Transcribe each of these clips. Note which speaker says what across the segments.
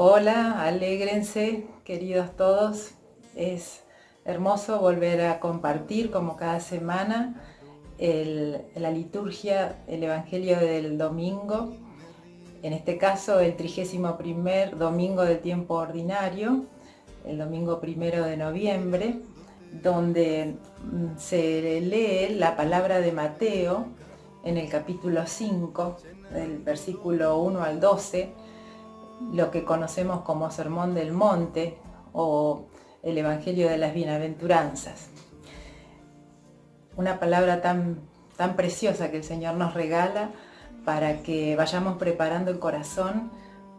Speaker 1: Hola, alégrense, queridos todos. Es hermoso volver a compartir, como cada semana, la liturgia, el Evangelio del domingo. En este caso, el 31º domingo del tiempo ordinario, el domingo 1 de noviembre, donde se lee la palabra de Mateo en el capítulo 5, del versículo 1 al 12, lo que conocemos como Sermón del Monte o el Evangelio de las Bienaventuranzas. Una palabra tan preciosa que el Señor nos regala para que vayamos preparando el corazón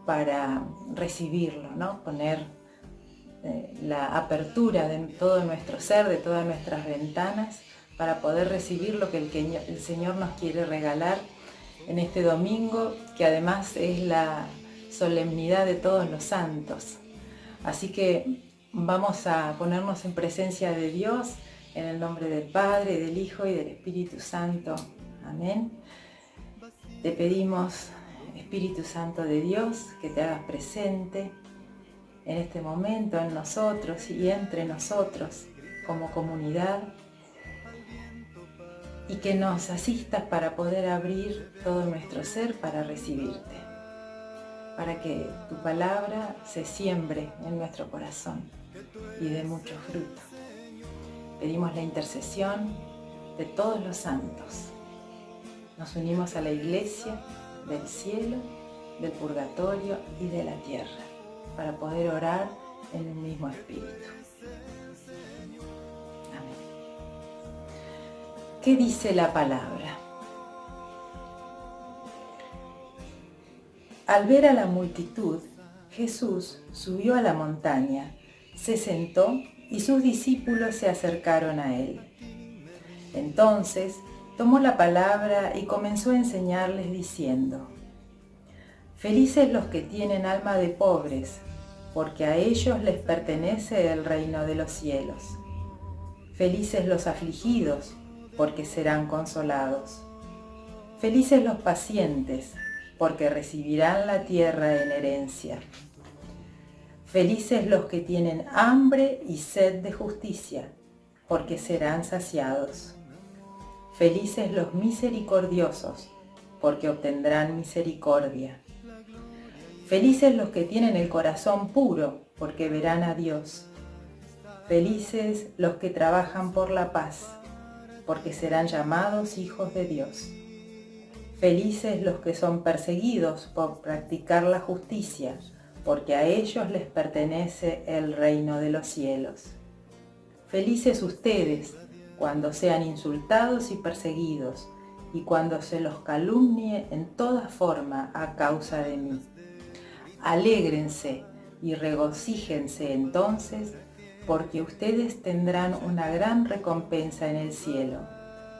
Speaker 1: para recibirlo, ¿no? Poner la apertura de todo nuestro ser, de todas nuestras ventanas, para poder recibir lo que el Señor nos quiere regalar en este domingo, que además es la solemnidad de todos los santos. Así que vamos a ponernos en presencia de Dios, en el nombre del Padre, del Hijo y del Espíritu Santo. Amén. Te pedimos, Espíritu Santo de Dios, que te hagas presente en este momento en nosotros y entre nosotros como comunidad, y que nos asistas para poder abrir todo nuestro ser para recibirte, para que tu palabra se siembre en nuestro corazón y dé mucho fruto. Pedimos la intercesión de todos los santos. Nos unimos a la Iglesia del cielo, del purgatorio y de la tierra, para poder orar en el mismo espíritu. Amén. ¿Qué dice la palabra? Al ver a la multitud, Jesús subió a la montaña, se sentó y sus discípulos se acercaron a él. Entonces tomó la palabra y comenzó a enseñarles diciendo: Felices los que tienen alma de pobres, porque a ellos les pertenece el reino de los cielos. Felices los afligidos, porque serán consolados. Felices los pacientes, porque recibirán la tierra en herencia. Felices los que tienen hambre y sed de justicia, porque serán saciados. Felices los misericordiosos, porque obtendrán misericordia. Felices los que tienen el corazón puro, porque verán a Dios. Felices los que trabajan por la paz, porque serán llamados hijos de Dios. Felices los que son perseguidos por practicar la justicia, porque a ellos les pertenece el reino de los cielos. Felices ustedes cuando sean insultados y perseguidos, y cuando se los calumnie en toda forma a causa de mí. Alégrense y regocíjense entonces, porque ustedes tendrán una gran recompensa en el cielo.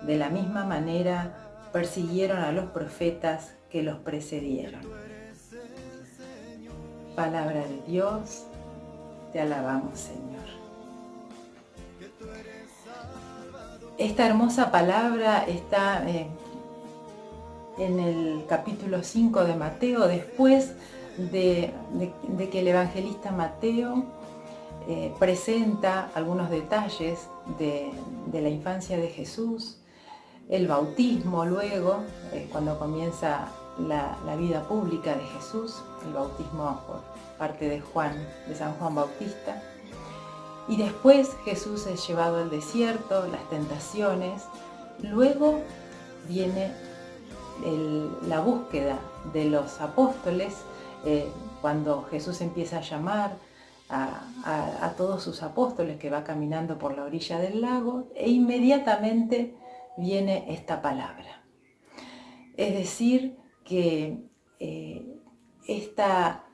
Speaker 1: De la misma manera persiguieron a los profetas que los precedieron. Palabra de Dios, te alabamos, Señor. Esta hermosa palabra está en el capítulo 5 de Mateo, después de que el evangelista Mateo presenta algunos detalles de la infancia de Jesús, el bautismo luego, cuando comienza la vida pública de Jesús, el bautismo por parte de San Juan Bautista, y después Jesús es llevado al desierto, las tentaciones. Luego viene la búsqueda de los apóstoles, cuando Jesús empieza a llamar a todos sus apóstoles, que va caminando por la orilla del lago, e inmediatamente viene esta palabra. Es decir, que esta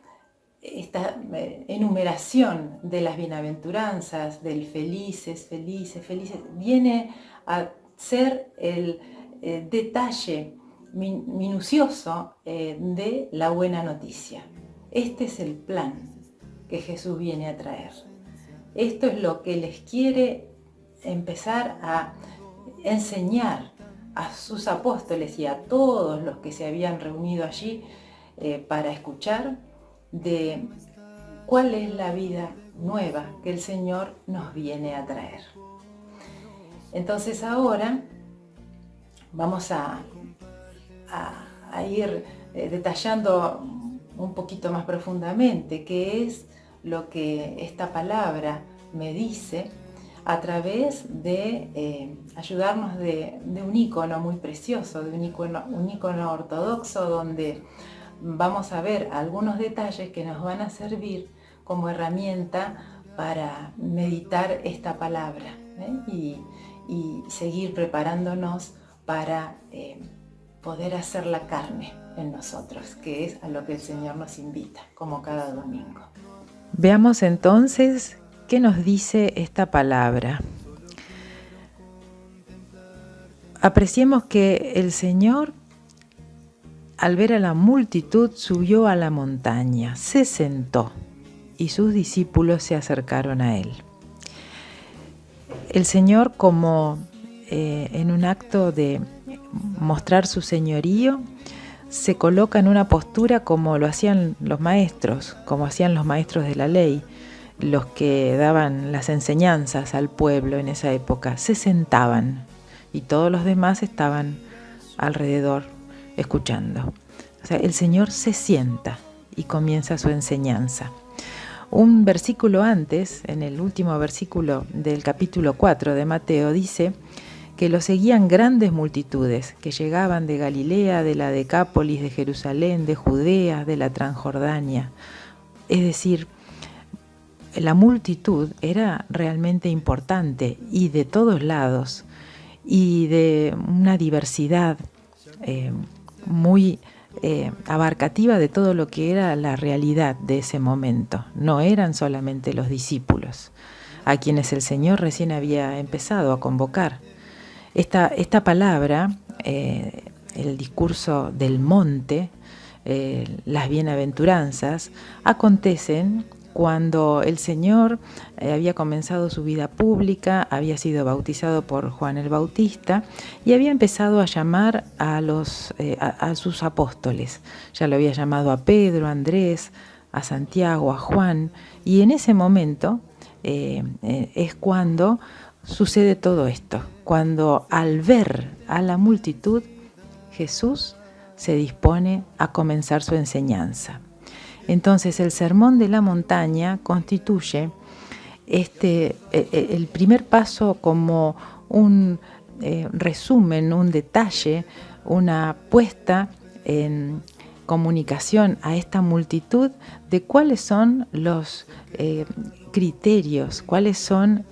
Speaker 1: enumeración de las bienaventuranzas, del felices, felices, felices, viene a ser el detalle minucioso de la buena noticia. Este es el plan que Jesús viene a traer. Esto es lo que les quiere empezar a enseñar a sus apóstoles y a todos los que se habían reunido allí para escuchar, de cuál es la vida nueva que el Señor nos viene a traer. Entonces ahora vamos a ir detallando un poquito más profundamente qué es lo que esta palabra me dice a través de ayudarnos de un icono muy precioso, de un icono ortodoxo, donde vamos a ver algunos detalles que nos van a servir como herramienta para meditar esta palabra, y seguir preparándonos para poder hacer la carne en nosotros, que es a lo que el Señor nos invita, como cada domingo.
Speaker 2: Veamos entonces qué nos dice esta palabra. Apreciemos que el Señor, al ver a la multitud, subió a la montaña, se sentó y sus discípulos se acercaron a él. El Señor, como en un acto de mostrar su señorío, se coloca en una postura como lo hacían los maestros, como hacían los maestros de la ley, los que daban las enseñanzas al pueblo en esa época. Se sentaban y todos los demás estaban alrededor escuchando. O sea, el Señor se sienta y comienza su enseñanza. Un versículo antes, en el último versículo del capítulo 4 de Mateo, dice que lo seguían grandes multitudes que llegaban de Galilea, de la Decápolis, de Jerusalén, de Judea, de la Transjordania. Es decir, la multitud era realmente importante y de todos lados y de una diversidad muy abarcativa de todo lo que era la realidad de ese momento. No eran solamente los discípulos, a quienes el Señor recién había empezado a convocar. Esta palabra, el discurso del monte, las bienaventuranzas, acontecen cuando el Señor había comenzado su vida pública, había sido bautizado por Juan el Bautista y había empezado a llamar a sus apóstoles. Ya lo había llamado a Pedro, a Andrés, a Santiago, a Juan, y en ese momento es cuando sucede todo esto, cuando al ver a la multitud, Jesús se dispone a comenzar su enseñanza. Entonces el Sermón de la Montaña constituye el primer paso como un resumen, un detalle, una puesta en comunicación a esta multitud de cuáles son los criterios, cuáles son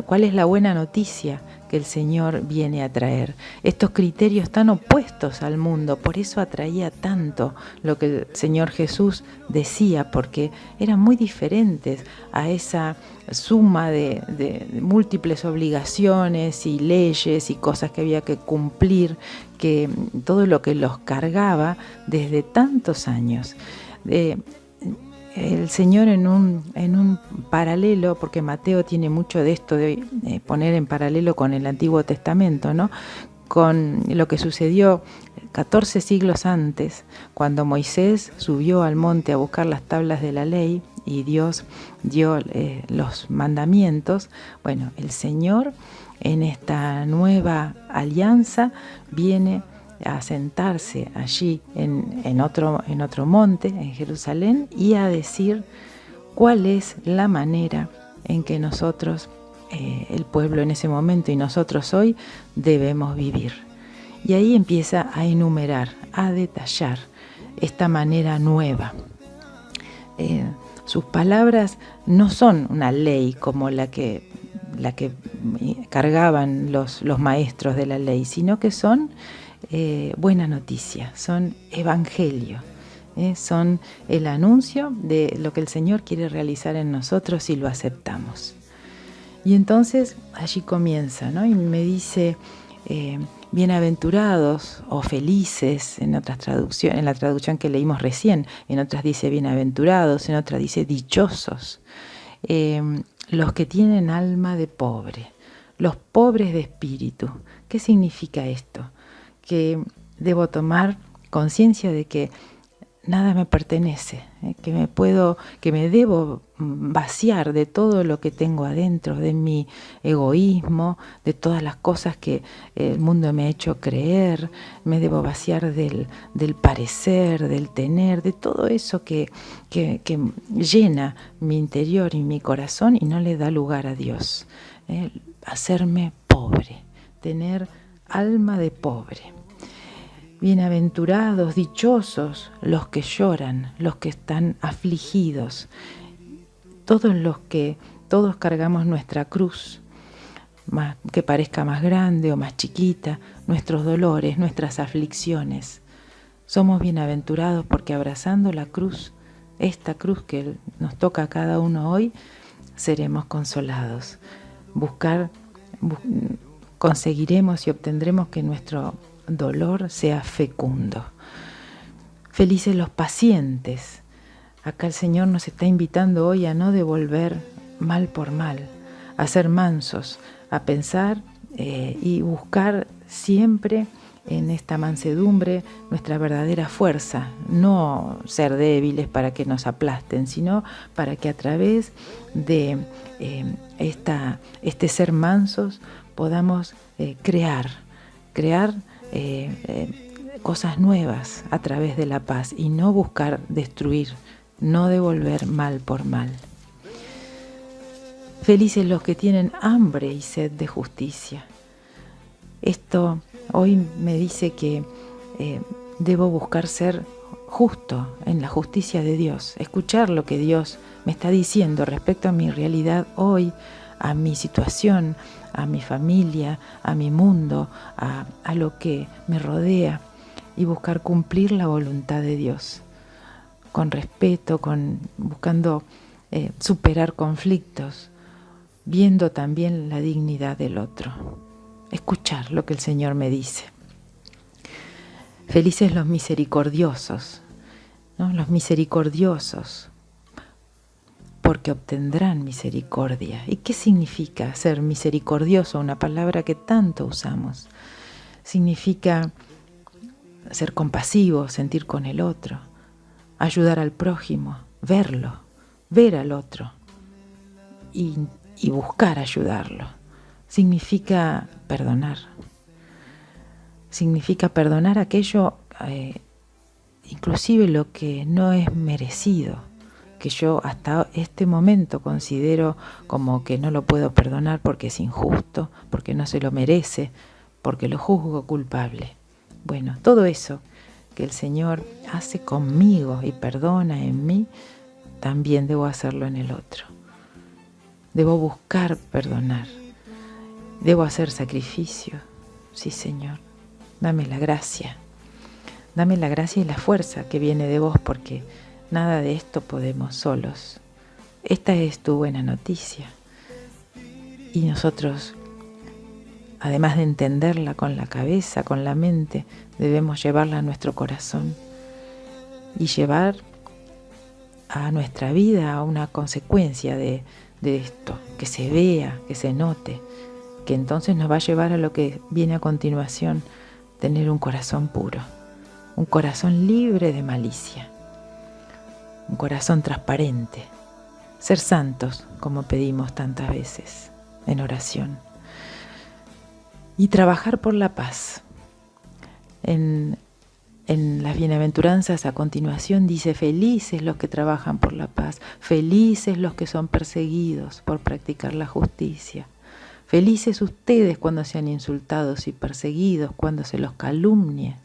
Speaker 2: cuál es la buena noticia que el Señor viene a traer. Estos criterios tan opuestos al mundo, por eso atraía tanto lo que el Señor Jesús decía, porque eran muy diferentes a esa suma de múltiples obligaciones y leyes y cosas que había que cumplir, que todo lo que los cargaba desde tantos años. El Señor en un paralelo, porque Mateo tiene mucho de esto de poner en paralelo con el Antiguo Testamento, ¿no? Con lo que sucedió 14 siglos antes, cuando Moisés subió al monte a buscar las tablas de la ley y Dios dio los mandamientos. Bueno, el Señor en esta nueva alianza viene a sentarse allí en otro monte, en Jerusalén, y a decir cuál es la manera en que nosotros, el pueblo en ese momento y nosotros hoy, debemos vivir. Y ahí empieza a enumerar, a detallar esta manera nueva. Sus palabras no son una ley como la que cargaban los maestros de la ley, sino que son buena noticia, son evangelio, son el anuncio de lo que el Señor quiere realizar en nosotros si lo aceptamos. Y entonces allí comienza, ¿no? Y me dice bienaventurados o felices en otras traducciones, en la traducción que leímos recién, en otras dice bienaventurados, en otras dice dichosos, los que tienen alma de pobre, los pobres de espíritu. ¿Qué significa esto? Que debo tomar conciencia de que nada me pertenece, que me debo vaciar de todo lo que tengo adentro, de mi egoísmo, de todas las cosas que el mundo me ha hecho creer, me debo vaciar del parecer, del tener, de todo eso que llena mi interior y mi corazón y no le da lugar a Dios. Hacerme pobre, tener alma de pobre. Bienaventurados, dichosos los que lloran, los que están afligidos, todos cargamos nuestra cruz, que parezca más grande o más chiquita, nuestros dolores, nuestras aflicciones. Somos bienaventurados porque abrazando la cruz, esta cruz que nos toca a cada uno hoy, seremos consolados. Conseguiremos y obtendremos que nuestro dolor sea fecundo. Felices los pacientes. Acá el Señor nos está invitando hoy a no devolver mal por mal, a ser mansos, a pensar y buscar siempre en esta mansedumbre nuestra verdadera fuerza, no ser débiles para que nos aplasten, sino para que a través de este ser mansos podamos crear cosas nuevas a través de la paz y no buscar destruir, no devolver mal por mal. Felices los que tienen hambre y sed de justicia. Esto hoy me dice que debo buscar ser justo en la justicia de Dios, escuchar lo que Dios me está diciendo respecto a mi realidad hoy, a mi situación, a mi familia, a mi mundo, a lo que me rodea y buscar cumplir la voluntad de Dios con respeto, buscando superar conflictos, viendo también la dignidad del otro, escuchar lo que el Señor me dice. Felices los misericordiosos, ¿no? Los misericordiosos, porque obtendrán misericordia. ¿Y qué significa ser misericordioso? Una palabra que tanto usamos. Significa ser compasivo, sentir con el otro, ayudar al prójimo, verlo, ver al otro y buscar ayudarlo. Significa perdonar. Significa perdonar aquello, inclusive lo que no es merecido, que yo hasta este momento considero como que no lo puedo perdonar porque es injusto, porque no se lo merece, porque lo juzgo culpable. Bueno, todo eso que el Señor hace conmigo y perdona en mí, también debo hacerlo en el otro. Debo buscar perdonar. Debo hacer sacrificio. Sí, Señor, dame la gracia. Dame la gracia y la fuerza que viene de vos, porque nada de esto podemos solos. Esta es tu buena noticia. Y nosotros, además de entenderla con la cabeza, con la mente, debemos llevarla a nuestro corazón y llevar a nuestra vida una consecuencia de esto, que se vea, que se note, que entonces nos va a llevar a lo que viene a continuación, tener un corazón puro, un corazón libre de malicia, un corazón transparente, ser santos como pedimos tantas veces en oración. Y trabajar por la paz. En las bienaventuranzas a continuación dice: felices los que trabajan por la paz, felices los que son perseguidos por practicar la justicia. Felices ustedes cuando sean insultados y perseguidos, cuando se los calumnie.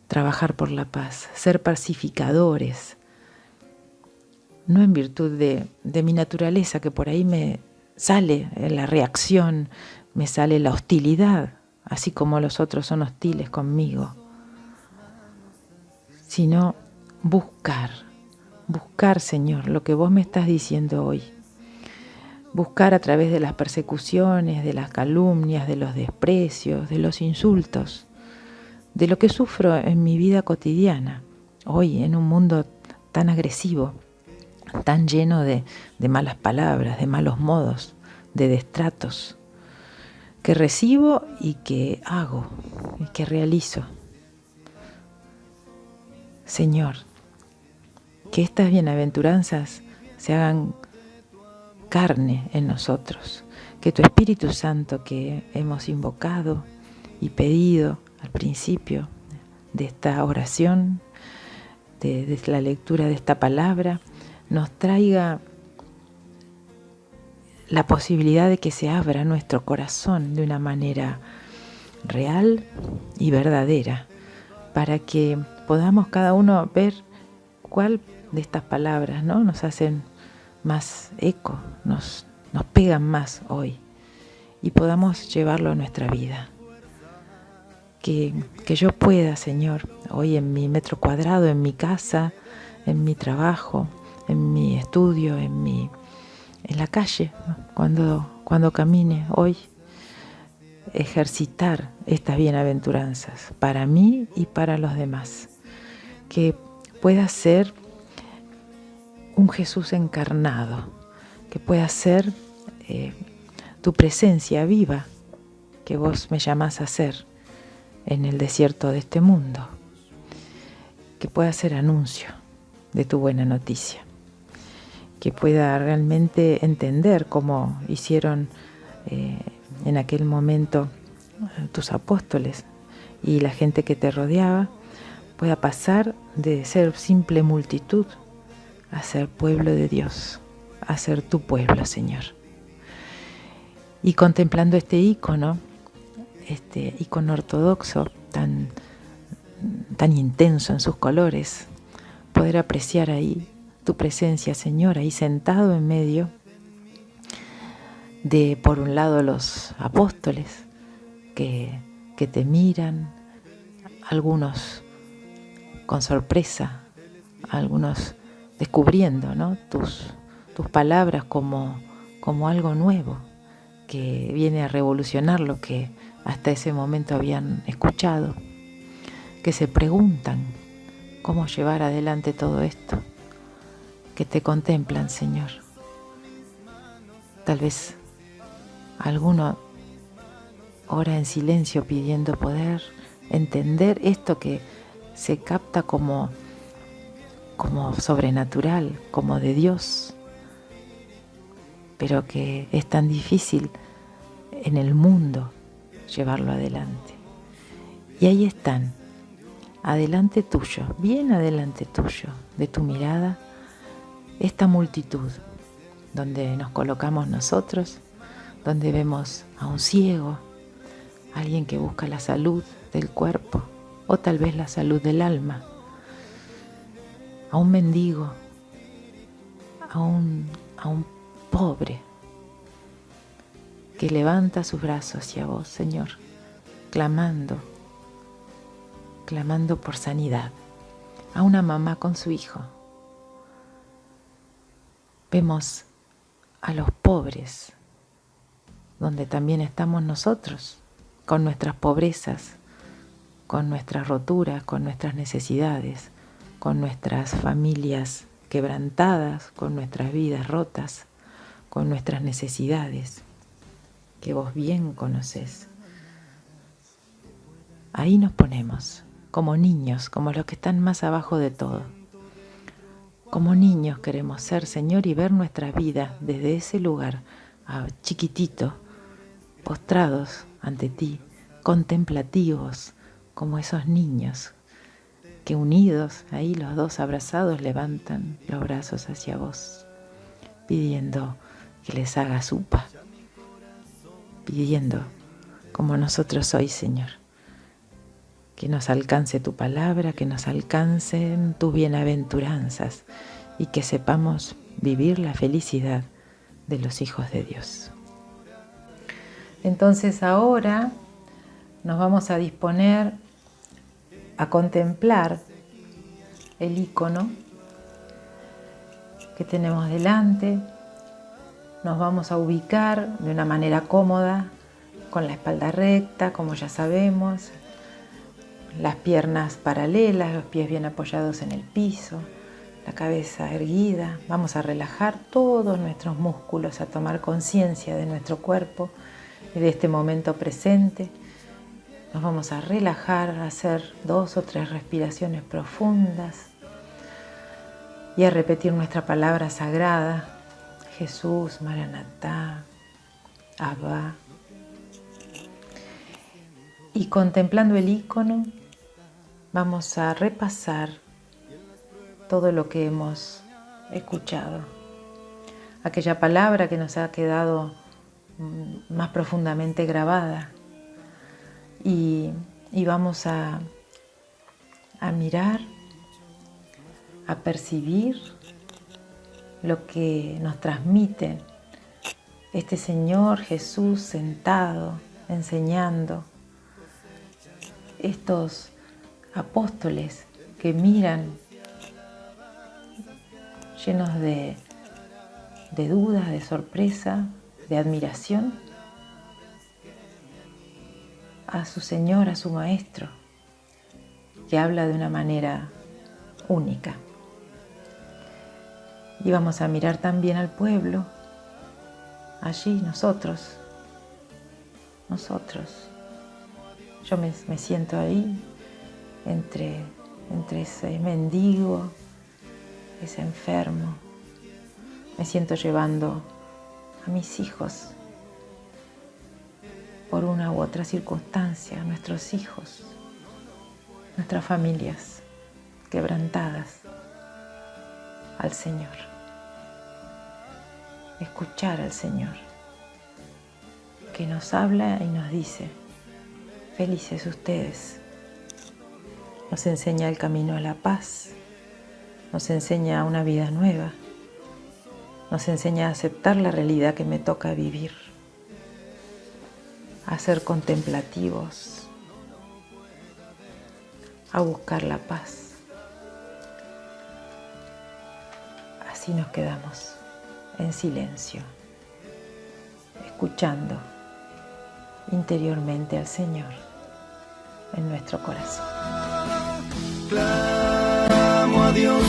Speaker 2: Trabajar por la paz, ser pacificadores, no en virtud de mi naturaleza, que por ahí me sale la reacción, me sale la hostilidad, así como los otros son hostiles conmigo, sino buscar, Señor, lo que vos me estás diciendo hoy. Buscar a través de las persecuciones, de las calumnias, de los desprecios, de los insultos, de lo que sufro en mi vida cotidiana, hoy en un mundo tan agresivo, tan lleno de malas palabras, de malos modos, de destratos, que recibo y que hago y que realizo. Señor, que estas bienaventuranzas se hagan carne en nosotros, que tu Espíritu Santo que hemos invocado y pedido al principio de esta oración, de la lectura de esta palabra, nos traiga la posibilidad de que se abra nuestro corazón de una manera real y verdadera, para que podamos cada uno ver cuál de estas palabras, ¿no?, nos hacen más eco, nos pegan más hoy, y podamos llevarlo a nuestra vida. Que yo pueda, Señor, hoy en mi metro cuadrado, en mi casa, en mi trabajo, en mi estudio, en la calle, ¿no?, cuando camine hoy, ejercitar estas bienaventuranzas para mí y para los demás. Que pueda ser un Jesús encarnado, que pueda ser tu presencia viva que vos me llamás a ser en el desierto de este mundo, que pueda ser anuncio de tu buena noticia, que pueda realmente entender cómo hicieron en aquel momento tus apóstoles y la gente que te rodeaba, pueda pasar de ser simple multitud a ser pueblo de Dios, a ser tu pueblo, Señor. Y contemplando este ícono ortodoxo tan intenso en sus colores, poder apreciar ahí tu presencia, Señor, ahí sentado en medio de, por un lado, los apóstoles que te miran, algunos con sorpresa, algunos descubriendo, ¿no?, tus palabras como algo nuevo que viene a revolucionar lo que hasta ese momento habían escuchado, que se preguntan cómo llevar adelante todo esto, que te contemplan, Señor. Tal vez alguno ora en silencio pidiendo poder entender esto que se capta como sobrenatural, como de Dios, pero que es tan difícil en el mundo llevarlo adelante. Y ahí están, adelante tuyo, bien adelante tuyo, de tu mirada, esta multitud donde nos colocamos nosotros, donde vemos a un ciego, alguien que busca la salud del cuerpo o tal vez la salud del alma, a un mendigo, a un pobre que levanta sus brazos hacia vos, Señor, clamando por sanidad, a una mamá con su hijo. Vemos a los pobres, donde también estamos nosotros, con nuestras pobrezas, con nuestras roturas, con nuestras necesidades, con nuestras familias quebrantadas, con nuestras vidas rotas, con nuestras necesidades, que vos bien conocés. Ahí nos ponemos, como niños, como los que están más abajo de todo. Como niños queremos ser, Señor, y ver nuestra vida desde ese lugar, chiquitito, postrados ante ti, contemplativos, como esos niños que unidos, ahí los dos abrazados, levantan los brazos hacia vos, pidiendo que les hagas upa, pidiendo como nosotros hoy, Señor, que nos alcance tu palabra, que nos alcancen tus bienaventuranzas y que sepamos vivir la felicidad de los hijos de Dios. Entonces ahora nos vamos a disponer a contemplar el icono que tenemos delante. Nos vamos a ubicar de una manera cómoda, con la espalda recta, como ya sabemos, las piernas paralelas, los pies bien apoyados en el piso, la cabeza erguida. Vamos a relajar todos nuestros músculos, a tomar conciencia de nuestro cuerpo y de este momento presente, Nos vamos a relajar, a hacer 2 o 3 respiraciones profundas y a repetir nuestra palabra sagrada: Jesús, Maranatá, Abba. Y contemplando el icono, vamos a repasar todo lo que hemos escuchado. Aquella palabra que nos ha quedado más profundamente grabada. Y vamos a mirar, a percibir lo que nos transmite este Señor Jesús sentado, enseñando. Estos apóstoles que miran llenos de dudas, de sorpresa, de admiración a su Señor, a su Maestro, que habla de una manera única. Y vamos a mirar también al pueblo, allí nosotros. Yo me siento ahí, entre ese mendigo, ese enfermo. Me siento llevando a mis hijos, por una u otra circunstancia, nuestros hijos, nuestras familias quebrantadas, al Señor. Escuchar al Señor, que nos habla y nos dice: felices ustedes. Nos enseña el camino a la paz, nos enseña una vida nueva, nos enseña a aceptar la realidad que me toca vivir, a ser contemplativos, a buscar la paz. Así nos quedamos en silencio, escuchando interiormente al Señor en nuestro corazón.
Speaker 3: Clamo a Dios